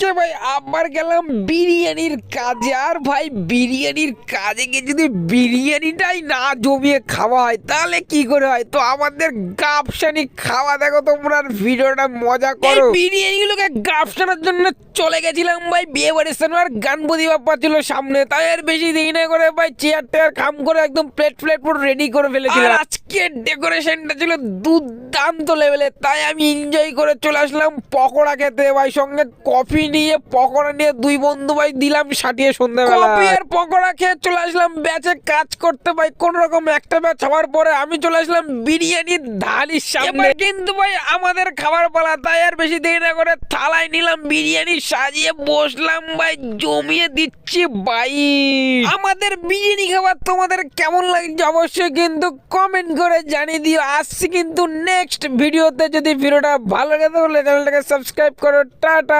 আজকে ভাই আবার গেলাম বিরিয়ানির কাজে। আর ভাই বিরিয়ানির কাজে গিয়ে যদি বিরিয়ানিটাই না জমিয়ে খাওয়া হয় তাহলে কি করে হয়? তো আমাদের গাপসানি খাওয়া দেখো তোমরা, আর ভিডিওটা মজা করো। বিরিয়ানি গুলোকে গাপসানোর জন্য চলে গেছিলাম ভাই বিয়ে বাড়ির সামনে, আর গানপতি বাপ্পা ছিল সামনে, তাই আর বেশি দেরি না করে ভাই চেয়ার টেয়ার খাম করে একদম প্লেট প্লেট পুরো রেডি করে ফেলেছিলাম। আর আজকে ডেকোরেশনটা ছিল দুর্দান্ত লেভেলে, তাই আমি এনজয় করে চলে আসলাম পকোড়া খেতে ভাই। সঙ্গে কফি নিয়ে পকোড়া নিয়ে দুই বন্ধু ভাই দিলাম সাটিয়ে সন্ধ্যাবেলা। কফি আর পকোড়া খেয়ে চলে আসলাম ব্যাচে কাজ করতে ভাই। কোন রকম একটা ব্যাচ হওয়ার পরে আমি চলে আসলাম বিরিয়ানির ঢালির সামনে। কিন্তু ভাই আমাদের খাবার পালা, তাই আর বেশি দেরি না করে থালায় নিলাম বিরিয়ানি, সাজিয়ে বসলাম ভাই, জমিয়ে দিচ্ছি ভাই। আমাদের বিরিয়ানি খাবার তোমাদের কেমন লাগছে অবশ্যই কিন্তু কমেন্ট করে জানিয়ে দিও। আসছি কিন্তু নেক্সট ভিডিওতে। যদি ভিডিওটা ভালো লাগে তাহলে চ্যানেলটাকে সাবস্ক্রাইব করো। টাটা।